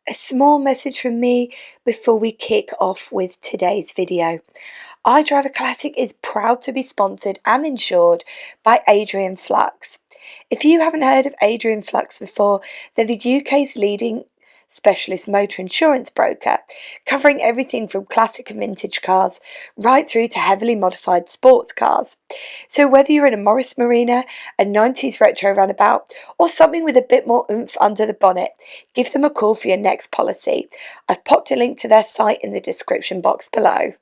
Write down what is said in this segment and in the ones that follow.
A small message from me before we kick off with today's video. iDRIVEACLASSIC is proud to be sponsored and insured by Adrian Flux. If you haven't heard of Adrian Flux before, they're the UK's leading specialist motor insurance broker, covering everything from classic and vintage cars right through to heavily modified sports cars. So whether you're in a Morris Marina, a 90s retro runabout, or something with a bit more oomph under the bonnet, give them a call for your next policy. I've popped a link to their site in the description box below.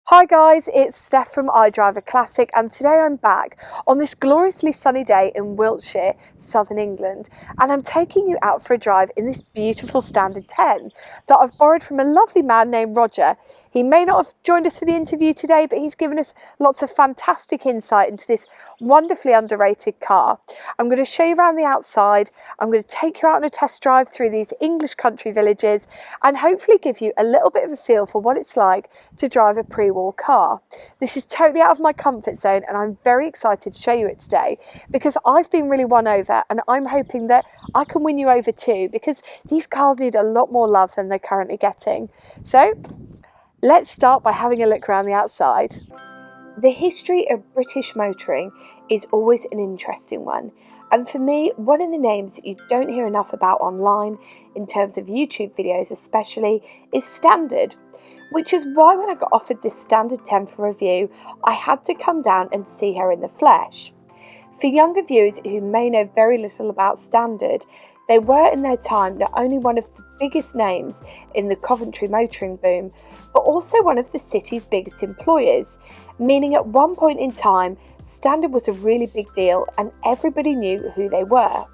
Hi guys, it's Steph from iDRIVEACLASSIC, and today I'm back on this gloriously sunny day in Wiltshire, southern England, and I'm taking you out for a drive in this beautiful Standard 10 that I've borrowed from a lovely man named Roger. He may not have joined us for the interview today, but he's given us lots of fantastic insight into this wonderfully underrated car. I'm going to show you around the outside, I'm going to take you out on a test drive through these English country villages, and hopefully give you a little bit of a feel for what it's like to drive a pre-war car. This is totally out of my comfort zone, and I'm very excited to show you it today because I've been really won over, and I'm hoping that I can win you over too, because these cars need a lot more love than they're currently getting. So let's start by having a look around the outside. The history of British motoring is always an interesting one, and for me, one of the names that you don't hear enough about online, in terms of YouTube videos especially, is Standard, which is why when I got offered this Standard 10 for review, I had to come down and see her in the flesh. For younger viewers who may know very little about Standard, they were in their time not only one of the biggest names in the Coventry motoring boom, but also one of the city's biggest employers, meaning at one point in time, Standard was a really big deal and everybody knew who they were.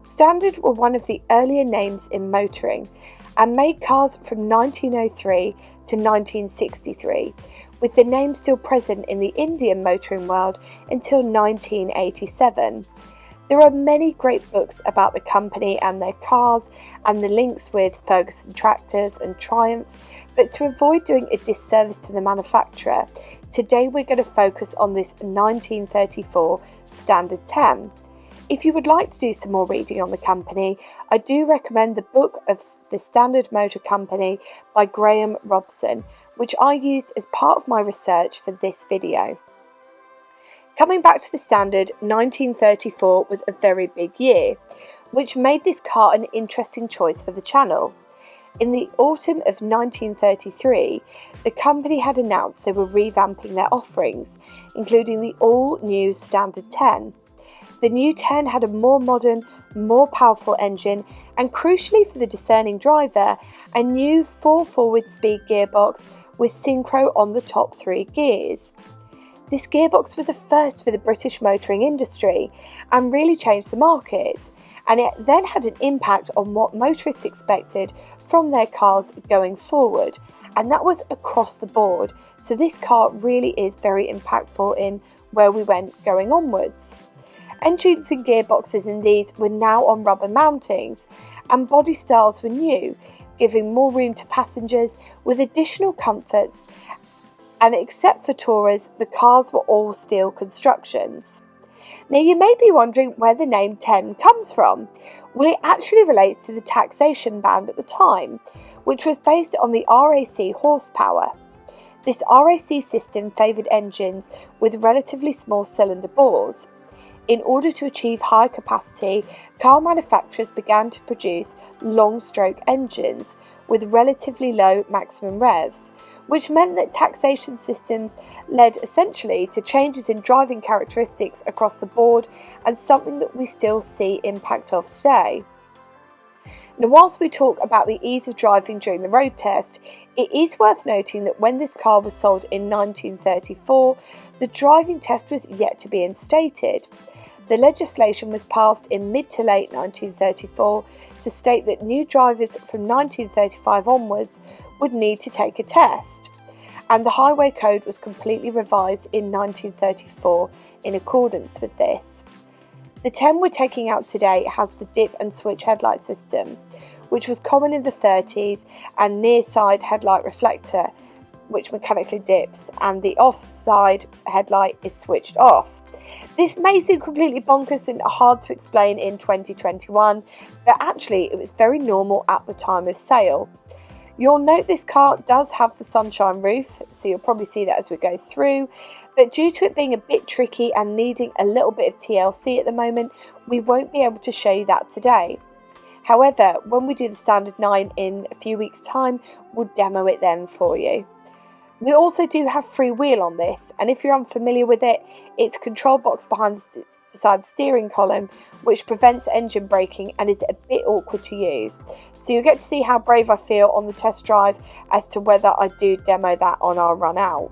Standard were one of the earlier names in motoring and made cars from 1903 to 1963, with the name still present in the Indian motoring world until 1987. There are many great books about the company and their cars and the links with Ferguson tractors and Triumph, but to avoid doing a disservice to the manufacturer, today we're going to focus on this 1934 Standard 10. If you would like to do some more reading on the company, I do recommend the book of The Standard Motor Company by Graham Robson, which I used as part of my research for this video. Coming back to the Standard, 1934 was a very big year, which made this car an interesting choice for the channel. In the autumn of 1933, the company had announced they were revamping their offerings, including the all-new Standard 10. The new 10 had a more modern, more powerful engine, and crucially for the discerning driver, a new 4 forward-speed gearbox with synchro on the top 3 gears. This gearbox was a first for the British motoring industry and really changed the market, and it then had an impact on what motorists expected from their cars going forward, and that was across the board. So this car really is very impactful in where we went going onwards. Engines and gearboxes in these were now on rubber mountings, and body styles were new, giving more room to passengers with additional comforts, and except for Tourers, the cars were all steel constructions. Now you may be wondering where the name 10 comes from. Well, it actually relates to the taxation band at the time, which was based on the RAC horsepower. This RAC system favoured engines with relatively small cylinder bores. In order to achieve high capacity, car manufacturers began to produce long-stroke engines with relatively low maximum revs, which meant that taxation systems led essentially to changes in driving characteristics across the board, and something that we still see impact of today. Now, whilst we talk about the ease of driving during the road test, it is worth noting that when this car was sold in 1934, the driving test was yet to be instated. The legislation was passed in mid to late 1934 to state that new drivers from 1935 onwards would need to take a test, and the Highway Code was completely revised in 1934 in accordance with this. The 10 we're taking out today has the dip and switch headlight system, which was common in the 30s, and near side headlight reflector, which mechanically dips, and the offside headlight is switched off. This may seem completely bonkers and hard to explain in 2021, but actually it was very normal at the time of sale. You'll note this car does have the sunshine roof, so you'll probably see that as we go through, but due to it being a bit tricky and needing a little bit of TLC at the moment, we won't be able to show you that today. However, when we do the standard 9 in a few weeks' time, we'll demo it then for you. We also do have free wheel on this, and if you're unfamiliar with it, it's a control box beside the steering column, which prevents engine braking and is a bit awkward to use. So you'll get to see how brave I feel on the test drive as to whether I do demo that on our run out.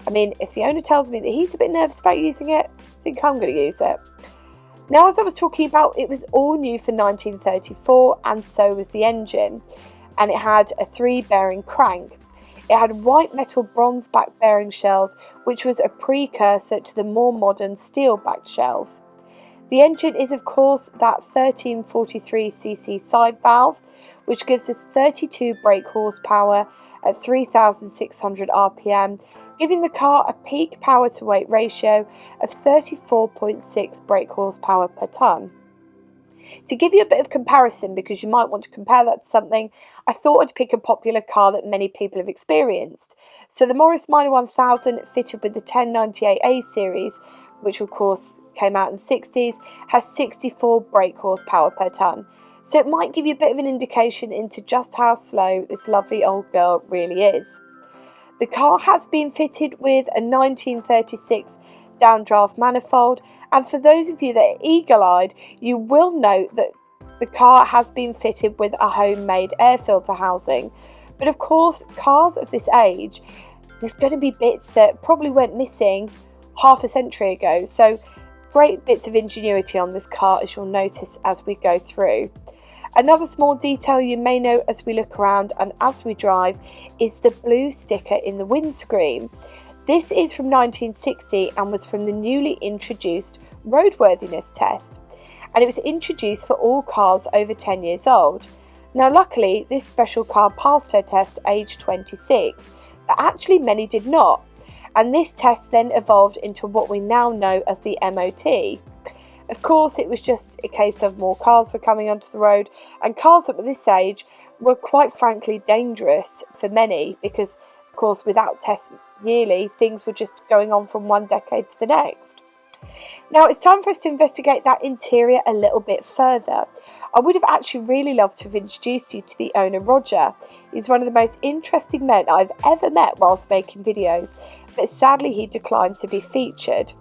I mean, if the owner tells me that he's a bit nervous about using it, I think I'm going to use it. Now, as I was talking about, it was all new for 1934, and so was the engine, and it had a 3-bearing crank. It had white metal bronze back bearing shells, which was a precursor to the more modern steel backed shells. The engine is of course that 1343cc side valve, which gives us 32 brake horsepower at 3,600 RPM, giving the car a peak power to weight ratio of 34.6 brake horsepower per tonne. To give you a bit of comparison, because you might want to compare that to something, I thought I'd pick a popular car that many people have experienced. So the Morris Minor 1000, fitted with the 1098A series, which of course came out in the 60s, has 64 brake horsepower per tonne. So it might give you a bit of an indication into just how slow this lovely old girl really is. The car has been fitted with a 1936 downdraft manifold, and for those of you that are eagle-eyed, you will note that the car has been fitted with a homemade air filter housing. But of course, cars of this age, there's going to be bits that probably went missing half a century ago, so great bits of ingenuity on this car, as you'll notice as we go through. Another small detail you may note as we look around and as we drive is the blue sticker in the windscreen. This is from 1960 and was from the newly introduced roadworthiness test, and it was introduced for all cars over 10 years old. Now luckily this special car passed her test aged 26, but actually many did not, and this test then evolved into what we now know as the MOT. Of course, it was just a case of more cars were coming onto the road, and cars at this age were quite frankly dangerous for many because, of course, without tests yearly, things were just going on from one decade to the next. Now, it's time for us to investigate that interior a little bit further. I would have actually really loved to have introduced you to the owner, Roger. He's one of the most interesting men I've ever met whilst making videos, but sadly he declined to be featured.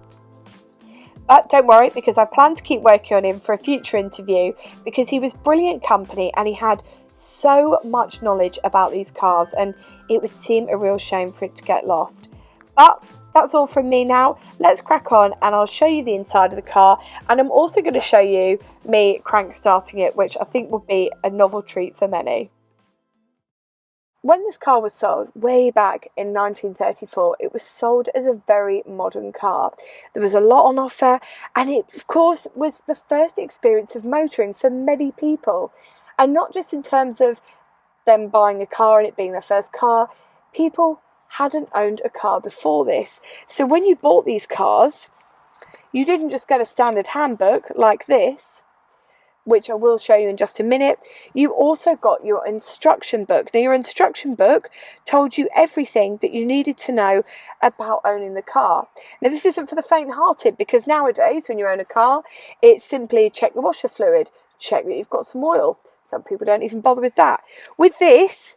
But don't worry, because I plan to keep working on him for a future interview, because he was brilliant company and he had so much knowledge about these cars, and it would seem a real shame for it to get lost. But that's all from me now. Let's crack on and I'll show you the inside of the car, and I'm also going to show you me crank starting it, which I think will be a novel treat for many. When this car was sold way back in 1934, it was sold as a very modern car. There was a lot on offer, and it of course was the first experience of motoring for many people. And not just in terms of them buying a car and it being their first car, people hadn't owned a car before this. So when you bought these cars, you didn't just get a standard handbook like this, which I will show you in just a minute. You also got your instruction book. Now, your instruction book told you everything that you needed to know about owning the car. Now, this isn't for the faint-hearted, because nowadays when you own a car, it's simply check the washer fluid, check that you've got some oil. Some people don't even bother with that. With this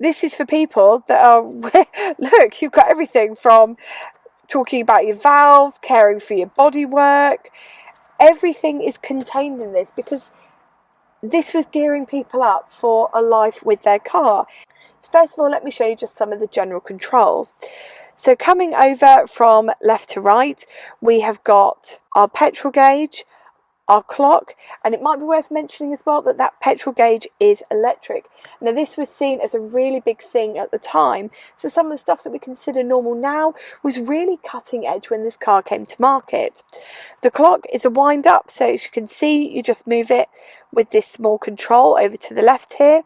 is for people that are, look, you've got everything from talking about your valves, caring for your bodywork. Everything is contained in this, because this was gearing people up for a life with their car. So first of all, let me show you just some of the general controls. So coming over from left to right, we have got our petrol gauge, our clock, and it might be worth mentioning as well that that petrol gauge is electric. Now this was seen as a really big thing at the time, so some of the stuff that we consider normal now was really cutting edge when this car came to market. The clock is a wind up, so as you can see, you just move it with this small control over to the left here.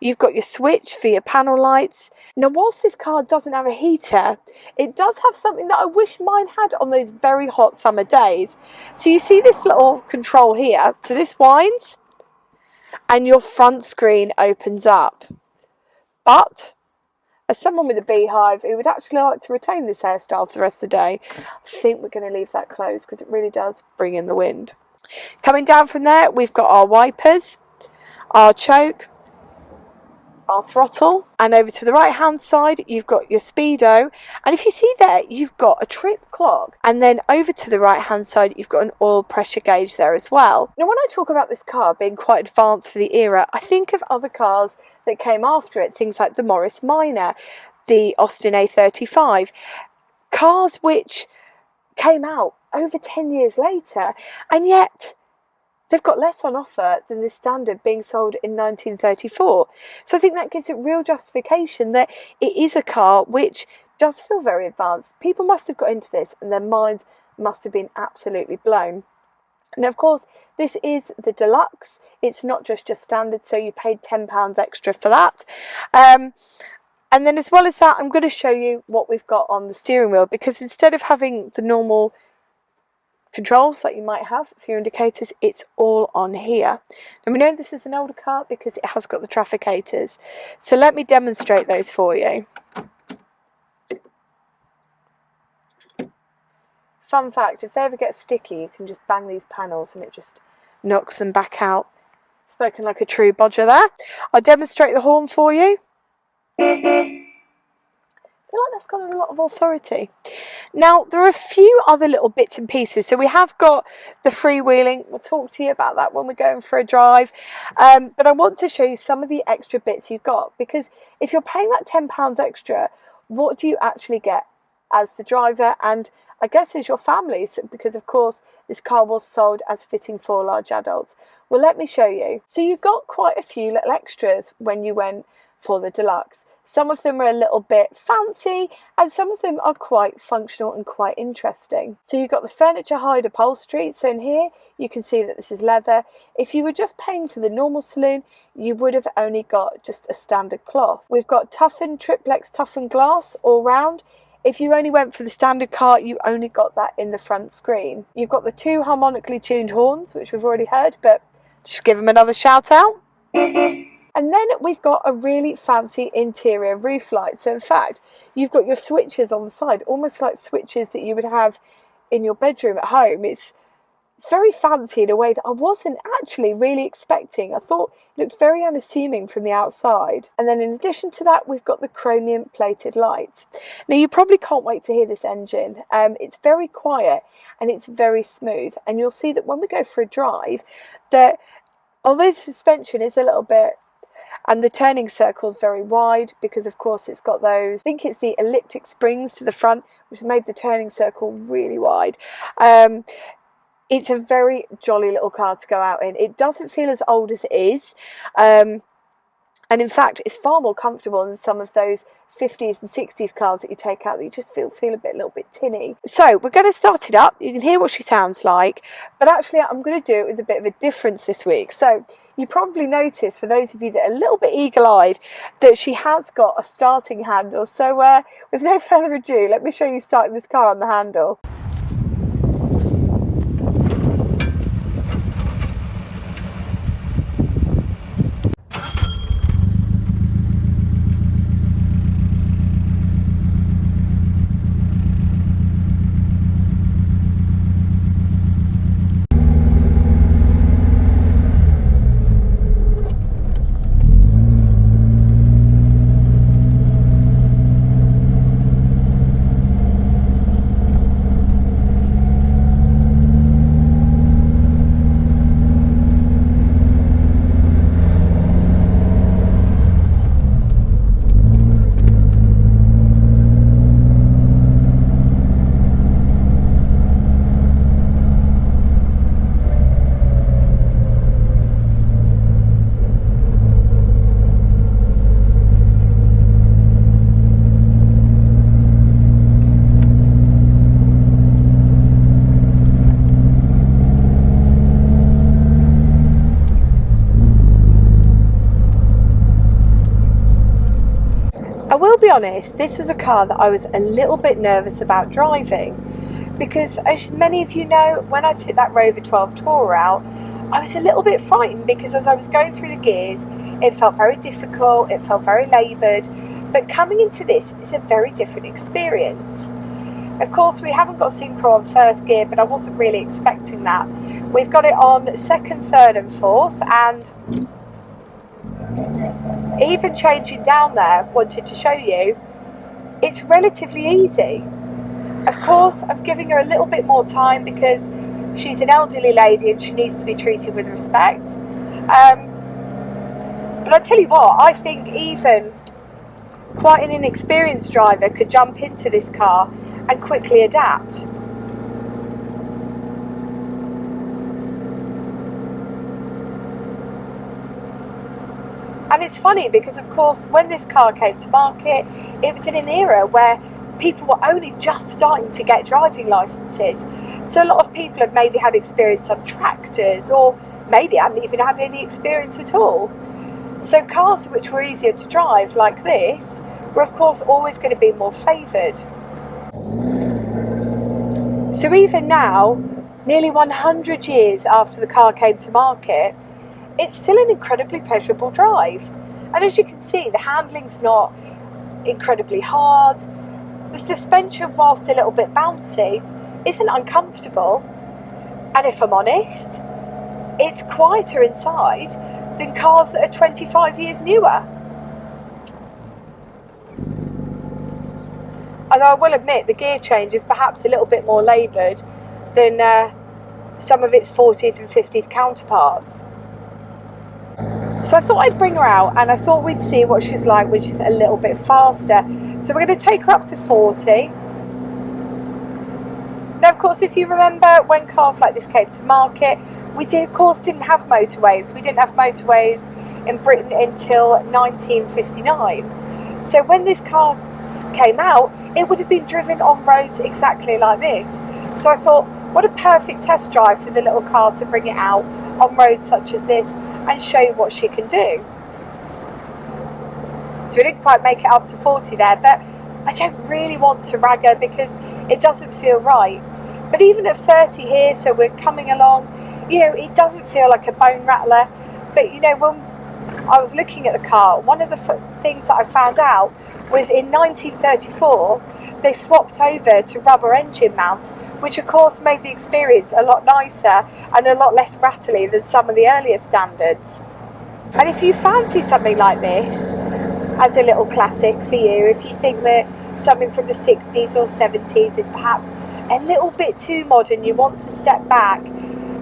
You've got your switch for your panel lights. Now whilst this car doesn't have a heater, it does have something that I wish mine had on those very hot summer days. So you see this little control here, so this winds and your front screen opens up. But as someone with a beehive who would actually like to retain this hairstyle for the rest of the day, I think we're going to leave that closed because it really does bring in the wind. Coming down from there, we've got our wipers, our choke, our throttle, and over to the right hand side you've got your speedo, and if you see there you've got a trip clock, and then over to the right hand side you've got an oil pressure gauge there as well. Now when I talk about this car being quite advanced for the era, I think of other cars that came after it, things like the Morris Minor, the Austin A35, cars which came out over 10 years later, and yet they've got less on offer than the standard being sold in 1934. So I think that gives it real justification that it is a car which does feel very advanced. People must have got into this and their minds must have been absolutely blown. And of course, this is the deluxe. It's not just your standard, so you paid £10 extra for that. And then as well as that, I'm going to show you what we've got on the steering wheel, because instead of having the normal controls that you might have for your indicators, it's all on here. And we know this is an older car because it has got the trafficators. So let me demonstrate those for you. Fun fact, if they ever get sticky, you can just bang these panels and it just knocks them back out. Spoken like a true bodger there. I'll demonstrate the horn for you. I feel like that's got a lot of authority. Now, there are a few other little bits and pieces. So we have got the freewheeling. We'll talk to you about that when we're going for a drive. But I want to show you some of the extra bits you've got, because if you're paying that £10 extra, what do you actually get as the driver? And I guess as your family, because of course this car was sold as fitting for large adults. Well, let me show you. So you've got quite a few little extras when you went for the deluxe. Some of them are a little bit fancy and some of them are quite functional and quite interesting. So you've got the furniture hide upholstery. So in here you can see that this is leather. If you were just paying for the normal saloon, you would have only got just a standard cloth. We've got toughened triplex toughened glass all round. If you only went for the standard car, you only got that in the front screen. You've got the 2 harmonically tuned horns, which we've already heard, but just give them another shout out. And then we've got a really fancy interior roof light. So in fact, you've got your switches on the side, almost like switches that you would have in your bedroom at home. It's very fancy in a way that I wasn't actually really expecting. I thought it looked very unassuming from the outside. And then in addition to that, we've got the chromium plated lights. Now you probably can't wait to hear this engine. It's very quiet and it's very smooth. And you'll see that when we go for a drive, that although the suspension is a little bit, and the turning circle is very wide, because of course it's got those, I think it's the elliptic springs to the front, which made the turning circle really wide. It's a very jolly little car to go out in. It doesn't feel as old as it is. And in fact, it's far more comfortable than some of those 50s and 60s cars that you take out that you just feel a little bit tinny. So we're going to start it up. You can hear what she sounds like, but actually I'm going to do it with a bit of a difference this week. So you probably noticed, for those of you that are a little bit eagle-eyed, that she has got a starting handle. So with no further ado, let me show you starting this car on the handle. honest, this was a car that I was a little bit nervous about driving, because as many of you know, when I took that Rover 12 Tour out, I was a little bit frightened because as I was going through the gears, it felt very difficult, it felt very laboured, but coming into this is a very different experience. Of course, we haven't got synchro on first gear, but I wasn't really expecting that. We've got it on second, third and fourth, and even changing down there, wanted to show you, it's relatively easy. Of course, I'm giving her a little bit more time because she's an elderly lady and she needs to be treated with respect. But I tell you what, I think even quite an inexperienced driver could jump into this car and quickly adapt. And it's funny because, of course, when this car came to market, it was in an era where people were only just starting to get driving licenses. So a lot of people have maybe had experience on tractors, or maybe hadn't even had any experience at all. So cars which were easier to drive, like this, were of course always going to be more favoured. So even now, nearly 100 years after the car came to market, it's still an incredibly pleasurable drive. And as you can see, the handling's not incredibly hard. The suspension, whilst a little bit bouncy, isn't uncomfortable. And if I'm honest, it's quieter inside than cars that are 25 years newer. Although I will admit the gear change is perhaps a little bit more laboured than some of its 40s and 50s counterparts. So I thought I'd bring her out and I thought we'd see what she's like when she's a little bit faster. So we're going to take her up to 40. Now, of course, if you remember when cars like this came to market, we didn't have motorways. We didn't have motorways in Britain until 1959. So when this car came out, it would have been driven on roads exactly like this. So I thought, what a perfect test drive for the little car to bring it out on roads such as this and show you what she can do. So we didn't quite make it up to 40 there, but I don't really want to rag her because it doesn't feel right. But even at 30 here, so we're coming along, you know, it doesn't feel like a bone rattler. But you know, when I was looking at the car, one of the things that I found out was in 1934 they swapped over to rubber engine mounts, which of course made the experience a lot nicer and a lot less rattly than some of the earlier standards. And if you fancy something like this as a little classic for you, if you think that something from the 60s or 70s is perhaps a little bit too modern, you want to step back,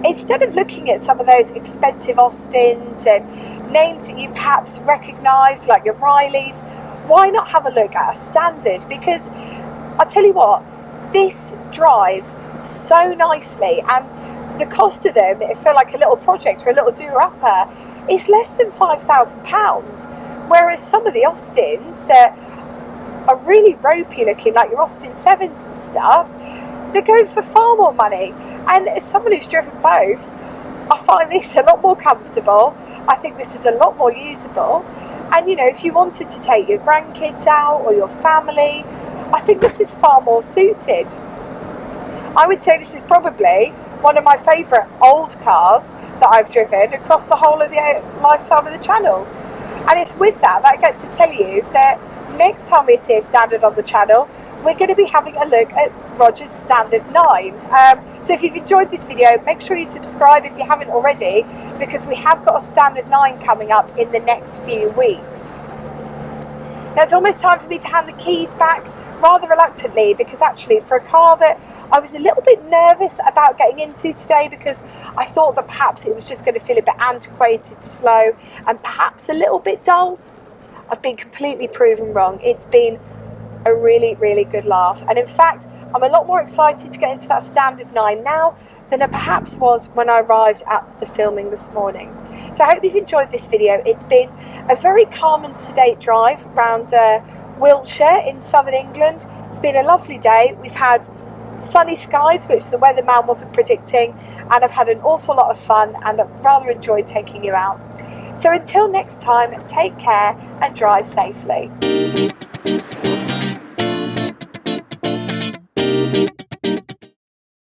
instead of looking at some of those expensive Austins and names that you perhaps recognise like your Rileys, why not have a look at a standard? Because I'll tell you what, this drives so nicely, and the cost of them, it felt like a little project or a little do-upper, is less than £5,000, whereas some of the Austins that are really ropey looking, like your Austin 7s and stuff, they're going for far more money. And as someone who's driven both, I find this a lot more comfortable. I think this is a lot more usable. And you know, if you wanted to take your grandkids out or your family, I think this is far more suited. I would say this is probably one of my favourite old cars that I've driven across the whole of the lifetime of the channel. And it's with that I get to tell you that next time we see a standard on the channel, we're going to be having a look at Roger's Standard 9. So if you've enjoyed this video, make sure you subscribe if you haven't already, because we have got a Standard 9 coming up in the next few weeks. Now it's almost time for me to hand the keys back, rather reluctantly, because actually for a car that I was a little bit nervous about getting into today, because I thought that perhaps it was just going to feel a bit antiquated, slow, and perhaps a little bit dull, I've been completely proven wrong. It's been a really, really good laugh. And in fact, I'm a lot more excited to get into that Standard 9 now than I perhaps was when I arrived at the filming this morning. So I hope you've enjoyed this video. It's been a very calm and sedate drive around Wiltshire in southern England. It's been a lovely day. We've had sunny skies, which the weatherman wasn't predicting, and I've had an awful lot of fun and I've rather enjoyed taking you out. So until next time, take care and drive safely.